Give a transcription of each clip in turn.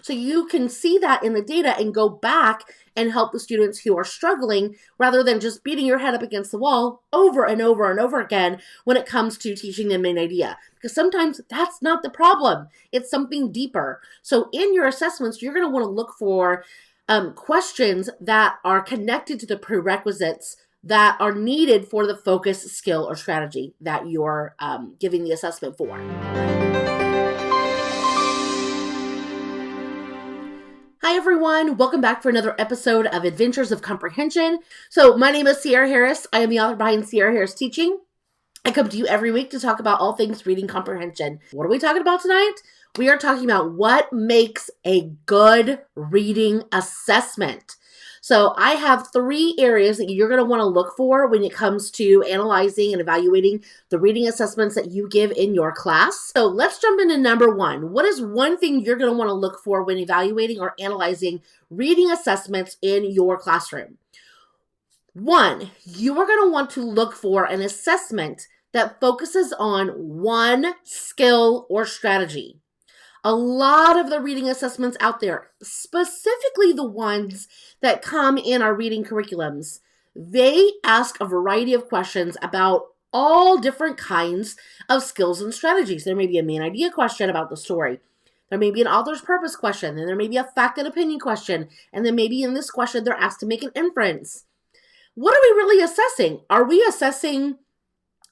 So you can see that in the data and go back and help the students who are struggling rather than just beating your head up against the wall over and over and over again when it comes to teaching the main idea. Because sometimes that's not the problem. It's something deeper. So in your assessments, you're going to want to look for questions that are connected to the prerequisites that are needed for the focus, skill, or strategy that you're giving the assessment for. Hi everyone, welcome back for another episode of Adventures of Comprehension. So my name is Ciera Harris. I am the author behind Ciera Harris Teaching. I come to you every week to talk about all things reading comprehension. What are we talking about tonight? We are talking about what makes a good reading assessment. So I have 3 areas that you're going to want to look for when it comes to analyzing and evaluating the reading assessments that you give in your class. So let's jump into number 1. What is one thing you're going to want to look for when evaluating or analyzing reading assessments in your classroom? 1, you are going to want to look for an assessment that focuses on one skill or strategy. A lot of the reading assessments out there, specifically the ones that come in our reading curriculums, they ask a variety of questions about all different kinds of skills and strategies. There may be a main idea question about the story. There may be an author's purpose question, and there may be a fact and opinion question, and then maybe in this question they're asked to make an inference. What are we really assessing? Are we assessing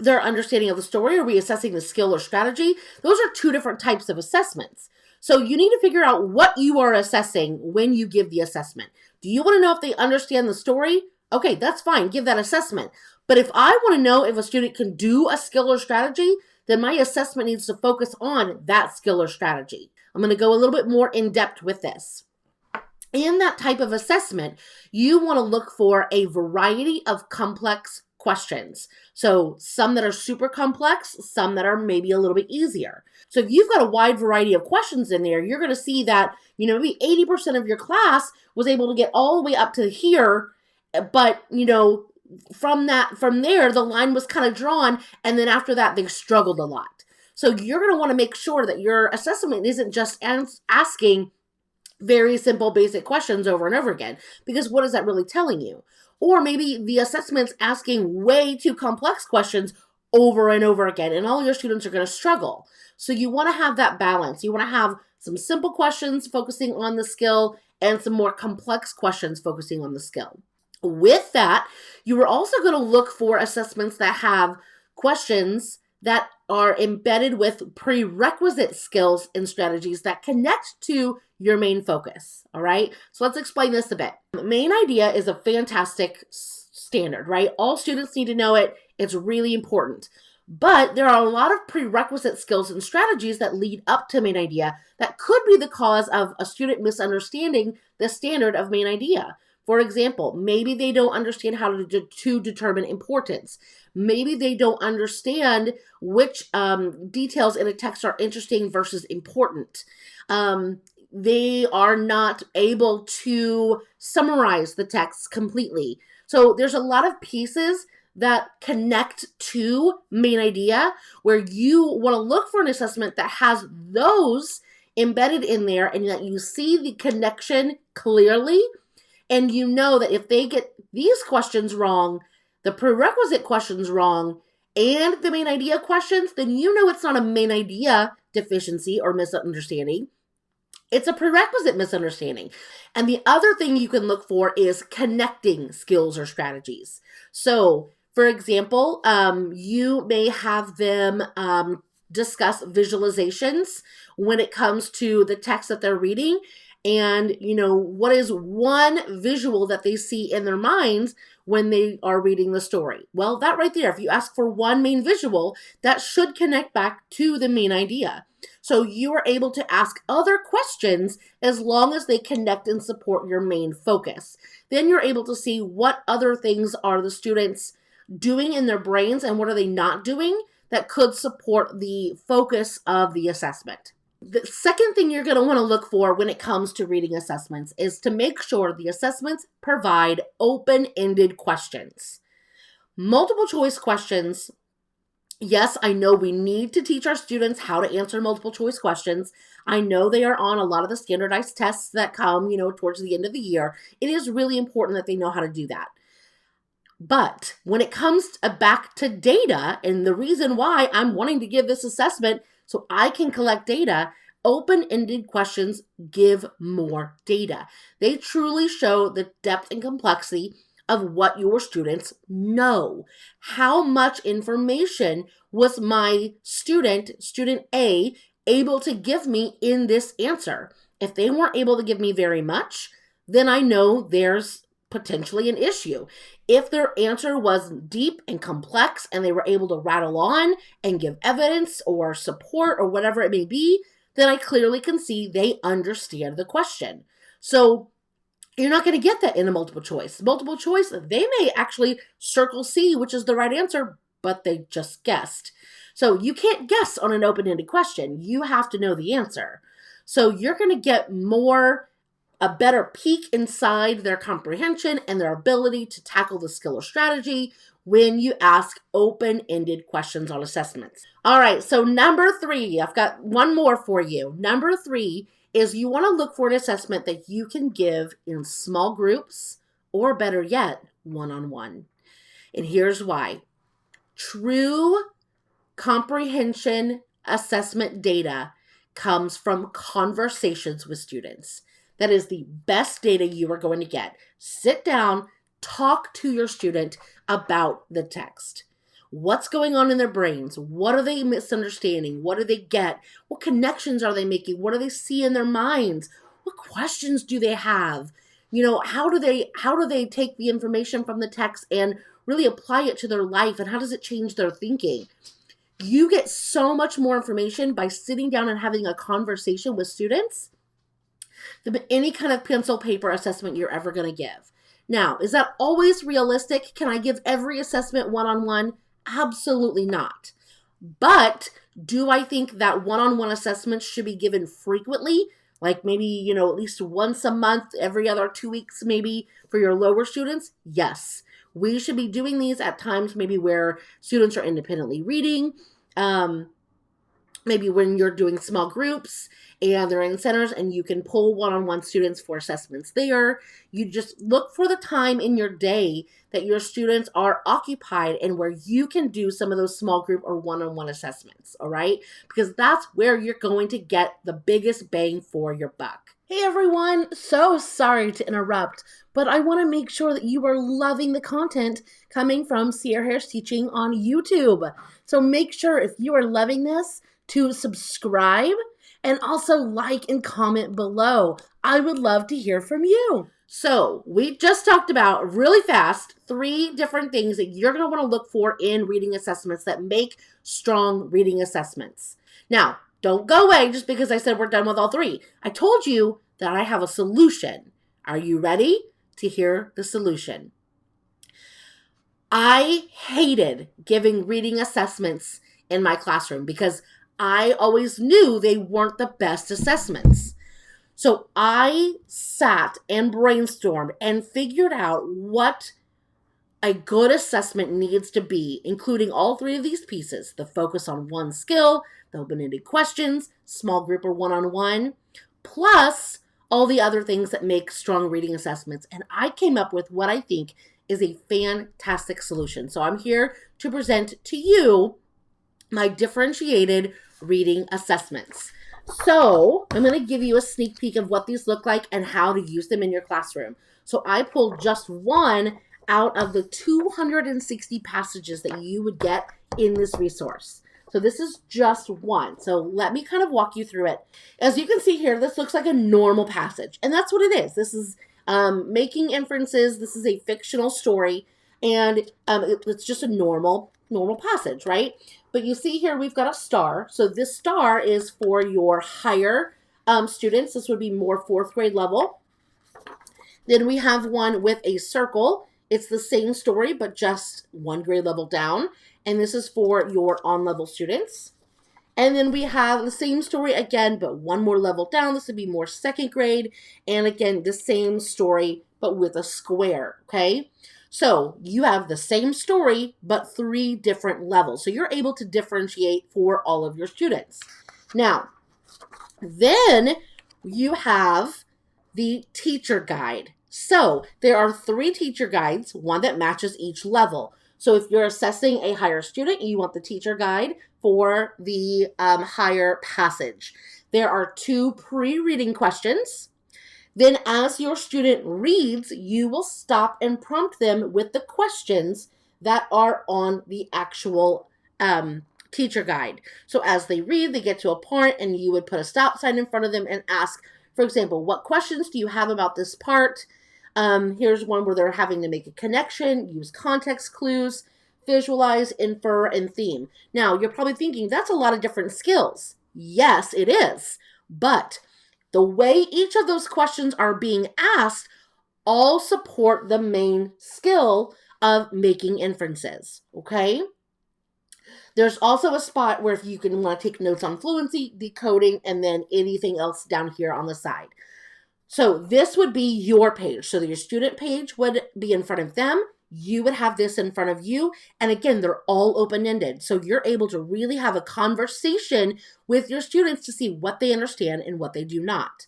their understanding of the story? Are we assessing the skill or strategy? Those are 2 different types of assessments. So you need to figure out what you are assessing when you give the assessment. Do you want to know if they understand the story? Okay, that's fine. Give that assessment. But if I want to know if a student can do a skill or strategy, then my assessment needs to focus on that skill or strategy. I'm going to go a little bit more in depth with this. In that type of assessment, you want to look for a variety of complex questions. So some that are super complex, some that are maybe a little bit easier. So if you've got a wide variety of questions in there, you're going to see that, maybe 80% of your class was able to get all the way up to here, but, from there, the line was kind of drawn, and then after that, they struggled a lot. So you're going to want to make sure that your assessment isn't just asking very simple, basic questions over and over again, because what is that really telling you? Or maybe the assessment's asking way too complex questions over and over again, and all your students are going to struggle. So you want to have that balance. You want to have some simple questions focusing on the skill and some more complex questions focusing on the skill. With that, you are also going to look for assessments that have questions that are embedded with prerequisite skills and strategies that connect to your main focus, all right? So let's explain this a bit. Main idea is a fantastic standard, right? All students need to know it. It's really important. But there are a lot of prerequisite skills and strategies that lead up to main idea that could be the cause of a student misunderstanding the standard of main idea. For example, maybe they don't understand how to determine importance. Maybe they don't understand which details in a text are interesting versus important. They are not able to summarize the text completely. So there's a lot of pieces that connect to main idea where you want to look for an assessment that has those embedded in there and that you see the connection clearly. And you know that if they get these questions wrong, the prerequisite questions wrong, and the main idea questions, then you know it's not a main idea deficiency or misunderstanding. It's a prerequisite misunderstanding. And the other thing you can look for is connecting skills or strategies. So, for example, you may have them discuss visualizations when it comes to the text that they're reading. And, what is one visual that they see in their minds when they are reading the story? Well, that right there, if you ask for one main visual, that should connect back to the main idea. So you are able to ask other questions as long as they connect and support your main focus. Then you're able to see what other things are the students doing in their brains and what are they not doing that could support the focus of the assessment. The second thing you're going to want to look for when it comes to reading assessments is to make sure the assessments provide open-ended questions. Multiple choice questions Yes, I know we need to teach our students how to answer multiple choice questions. I know they are on a lot of the standardized tests that come, towards the end of the year. It is really important that they know how to do that. But when it comes back to data, and the reason why I'm wanting to give this assessment so I can collect data, open-ended questions give more data. They truly show the depth and complexity of what your students know. How much information was my student A, able to give me in this answer? If they weren't able to give me very much, then I know there's potentially an issue. If their answer was deep and complex and they were able to rattle on and give evidence or support or whatever it may be, then I clearly can see they understand the question. So you're not going to get that in a multiple choice. Multiple choice, they may actually circle C, which is the right answer, but they just guessed. So you can't guess on an open-ended question. You have to know the answer. So you're going to get a better peek inside their comprehension and their ability to tackle the skill or strategy when you ask open-ended questions on assessments. All right, so number 3, I've got one more for you. Number 3 is you want to look for an assessment that you can give in small groups, or better yet, one-on-one. And here's why. True comprehension assessment data comes from conversations with students. That is the best data you are going to get. Sit down, talk to your student about the text. What's going on in their brains? What are they misunderstanding? What do they get? What connections are they making? What do they see in their minds? What questions do they have? How do they take the information from the text and really apply it to their life? And how does it change their thinking? You get so much more information by sitting down and having a conversation with students than any kind of pencil paper assessment you're ever going to give. Now, is that always realistic? Can I give every assessment one-on-one? Absolutely not. But do I think that one-on-one assessments should be given frequently? Like maybe, at least once a month, every other 2 weeks maybe for your lower students? Yes. We should be doing these at times maybe where students are independently reading, maybe when you're doing small groups and they're in centers and you can pull one-on-one students for assessments there. You just look for the time in your day that your students are occupied and where you can do some of those small group or one-on-one assessments, all right? Because that's where you're going to get the biggest bang for your buck. Hey everyone, so sorry to interrupt, but I want to make sure that you are loving the content coming from Ciera Harris Teaching on YouTube. So make sure if you are loving this to subscribe and also like and comment below. I would love to hear from you. So we just talked about really fast 3 different things that you're going to want to look for in reading assessments that make strong reading assessments. Now, don't go away just because I said we're done with all 3. I told you that I have a solution. Are you ready to hear the solution? I hated giving reading assessments in my classroom because I always knew they weren't the best assessments. So I sat and brainstormed and figured out what a good assessment needs to be, including all 3 of these pieces: the focus on one skill, the open-ended questions, small group or one-on-one, plus all the other things that make strong reading assessments. And I came up with what I think is a fantastic solution. So I'm here to present to you my differentiated reading assessments. So I'm going to give you a sneak peek of what these look like and how to use them in your classroom. So I pulled just one out of the 260 passages that you would get in this resource. So this is just one. So let me kind of walk you through it. As you can see here, this looks like a normal passage, and that's what it is. This is making inferences. This is a fictional story, and it's just a normal passage, right? But you see here we've got a star. So this star is for your higher students. This would be more 4th grade level. Then we have one with a circle. It's the same story, but just 1 grade level down. And this is for your on-level students. And then we have the same story again, but 1 more level down. This would be more 2nd grade. And again, the same story, but with a square, okay? So you have the same story, but 3 different levels. So you're able to differentiate for all of your students. Now, then you have the teacher guide. So there are 3 teacher guides, one that matches each level. So if you're assessing a higher student, you want the teacher guide for the higher passage. There are 2 pre-reading questions. Then as your student reads, you will stop and prompt them with the questions that are on the actual teacher guide. So as they read, they get to a part and you would put a stop sign in front of them and ask, for example, what questions do you have about this part? Here's one where they're having to make a connection, use context clues, visualize, infer, and theme. Now, you're probably thinking, that's a lot of different skills. Yes, it is. But the way each of those questions are being asked all support the main skill of making inferences, okay? There's also a spot where if you can want to take notes on fluency, decoding, and then anything else down here on the side. So this would be your page. So your student page would be in front of them. You would have this in front of you. And again, they're all open-ended. So you're able to really have a conversation with your students to see what they understand and what they do not.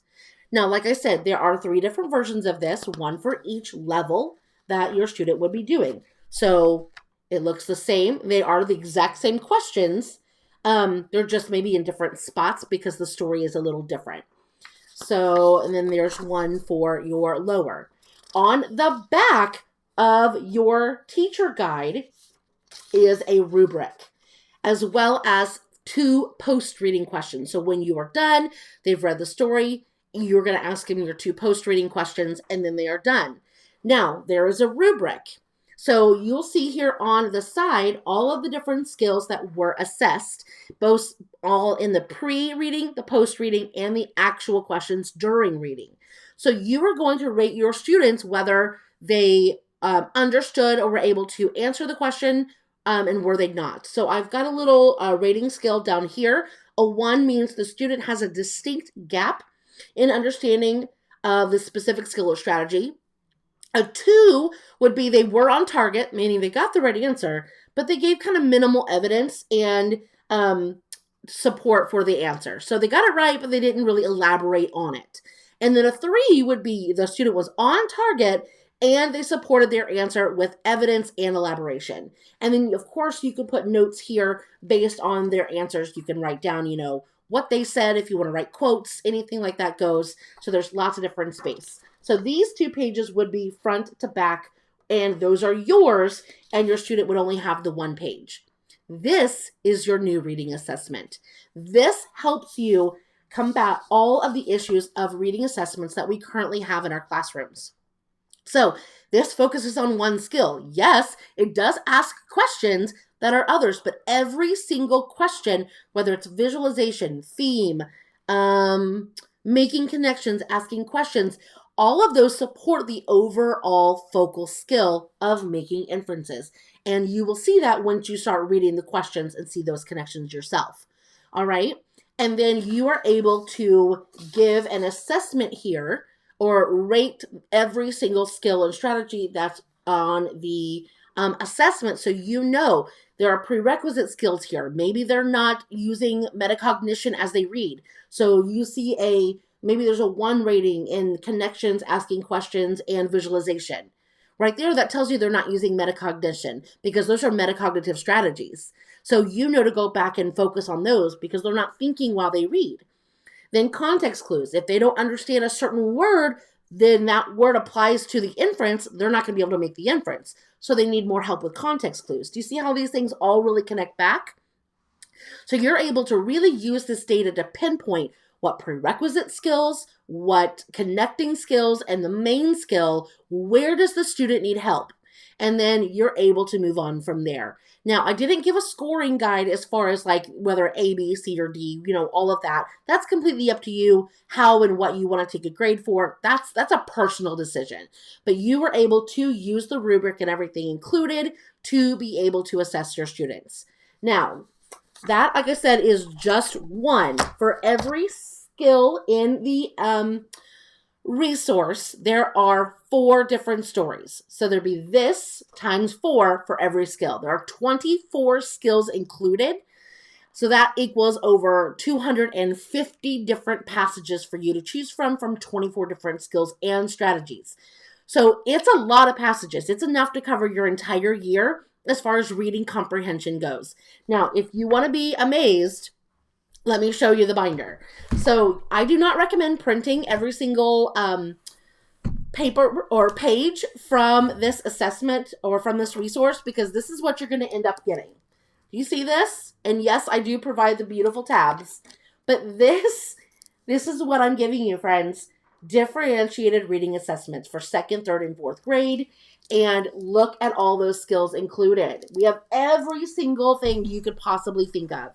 Now, like I said, there are 3 different versions of this, one for each level that your student would be doing. So it looks the same. They are the exact same questions. They're just maybe in different spots because the story is a little different. So, and then there's one for your lower. On the back of your teacher guide is a rubric, as well as 2 post-reading questions. So when you are done, they've read the story, you're going to ask them your 2 post-reading questions, and then they are done. Now, there is a rubric. So you'll see here on the side all of the different skills that were assessed, both all in the pre-reading, the post-reading, and the actual questions during reading. So you are going to rate your students whether they understood or were able to answer the question and were they not. So I've got a little rating scale down here. A 1 means the student has a distinct gap in understanding of the specific skill or strategy. A 2 would be they were on target, meaning they got the right answer, but they gave kind of minimal evidence and support for the answer. So they got it right, but they didn't really elaborate on it. And then a 3 would be the student was on target and they supported their answer with evidence and elaboration. And then, of course, you could put notes here based on their answers. You can write down, what they said. If you want to write quotes, anything like that goes. So there's lots of different space. So these 2 pages would be front to back, and those are yours, and your student would only have the 1 page. This is your new reading assessment. This helps you combat all of the issues of reading assessments that we currently have in our classrooms. So this focuses on 1 skill. Yes, it does ask questions that are others, but every single question, whether it's visualization, theme, making connections, asking questions, all of those support the overall focal skill of making inferences. And you will see that once you start reading the questions and see those connections yourself. All right. And then you are able to give an assessment here or rate every single skill and strategy that's on the assessment. So there are prerequisite skills here. Maybe they're not using metacognition as they read. So you see maybe there's a 1 rating in connections, asking questions, and visualization. Right there, that tells you they're not using metacognition because those are metacognitive strategies. So to go back and focus on those because they're not thinking while they read. Then context clues. If they don't understand a certain word, then that word applies to the inference. They're not going to be able to make the inference. So they need more help with context clues. Do you see how these things all really connect back? So you're able to really use this data to pinpoint what prerequisite skills, what connecting skills, and the main skill, where does the student need help? And then you're able to move on from there. Now, I didn't give a scoring guide as far as like whether A, B, C, or D, all of that. That's completely up to you, how and what you want to take a grade for. That's a personal decision. But you were able to use the rubric and everything included to be able to assess your students. Now, that, like I said, is just 1 for every skill in the resource, there are 4 different stories. So there'd be this times 4 for every skill. There are 24 skills included. So that equals over 250 different passages for you to choose from 24 different skills and strategies. So it's a lot of passages. It's enough to cover your entire year as far as reading comprehension goes. Now, if you want to be amazed, let me show you the binder. So I do not recommend printing every single paper or page from this assessment or from this resource, because this is what you're going to end up getting. You see this? And yes, I do provide the beautiful tabs, but this is what I'm giving you, friends. Differentiated reading assessments for 2nd, 3rd, and 4th grade. And look at all those skills included. We have every single thing you could possibly think of.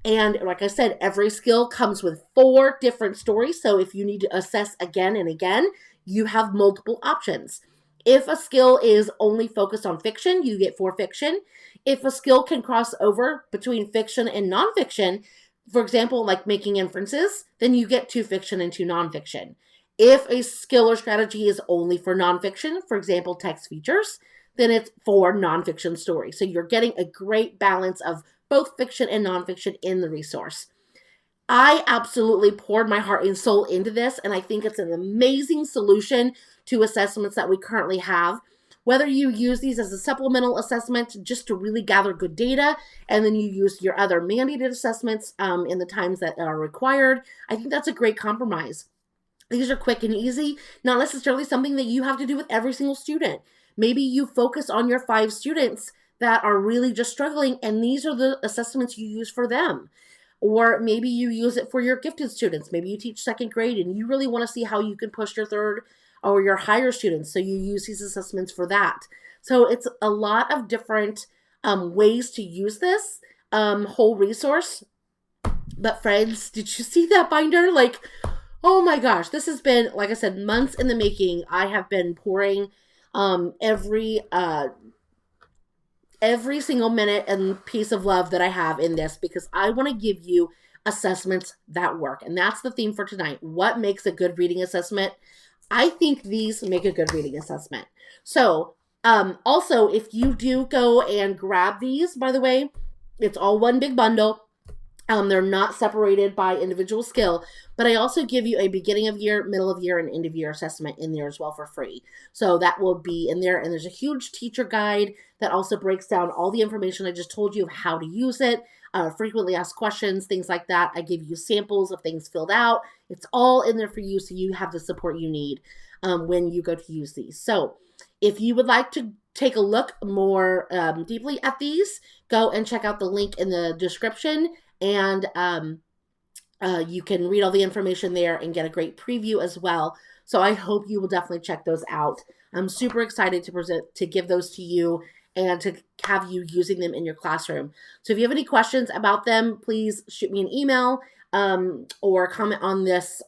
And like I said, every skill comes with 4 different stories. So if you need to assess again and again, you have multiple options. If a skill is only focused on fiction, you get 4 fiction. If a skill can cross over between fiction and nonfiction, for example, like making inferences, then you get 2 fiction and 2 nonfiction. If a skill or strategy is only for nonfiction, for example, text features, then it's 4 nonfiction stories. So you're getting a great balance of both fiction and nonfiction in the resource. I absolutely poured my heart and soul into this, and I think it's an amazing solution to assessments that we currently have. Whether you use these as a supplemental assessment just to really gather good data, and then you use your other mandated assessments in the times that are required, I think that's a great compromise. These are quick and easy, not necessarily something that you have to do with every single student. Maybe you focus on your 5 students that are really just struggling, and these are the assessments you use for them. Or maybe you use it for your gifted students. Maybe you teach 2nd grade and you really want to see how you can push your 3rd or your higher students. So you use these assessments for that. So it's a lot of different ways to use this whole resource. But friends, did you see that binder? Like, oh my gosh, this has been, like I said, months in the making. I have been pouring every single minute and piece of love that I have in this, because I want to give you assessments that work. And that's the theme for tonight. What makes a good reading assessment? I think these make a good reading assessment. So also, if you do go and grab these, by the way, it's all one big bundle. They're not separated by individual skill, but I also give you a beginning of year, middle of year, and end of year assessment in there as well for free. So that will be in there, and there's a huge teacher guide that also breaks down all the information I just told you of how to use it, frequently asked questions, things like that. I give you samples of things filled out. It's all in there for you, so you have the support you need when you go to use these. So if you would like to take a look more deeply at these, go and check out the link in the description. And you can read all the information there and get a great preview as well. So I hope you will definitely check those out. I'm super excited to give those to you and to have you using them in your classroom. So if you have any questions about them, please shoot me an email or comment on this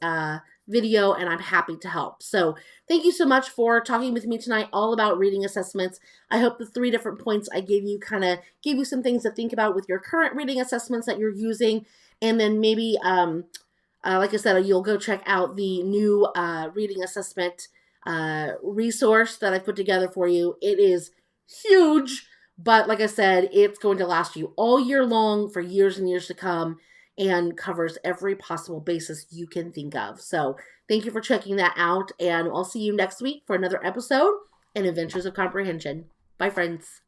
video, and I'm happy to help. So thank you so much for talking with me tonight all about reading assessments. I hope the 3 different points I gave you kind of gave you some things to think about with your current reading assessments that you're using. And then maybe, like I said, you'll go check out the new reading assessment resource that I put together for you. It is huge, but like I said, it's going to last you all year long for years and years to come, and covers every possible basis you can think of. So thank you for checking that out, and I'll see you next week for another episode in Adventures of Comprehension. Bye, friends.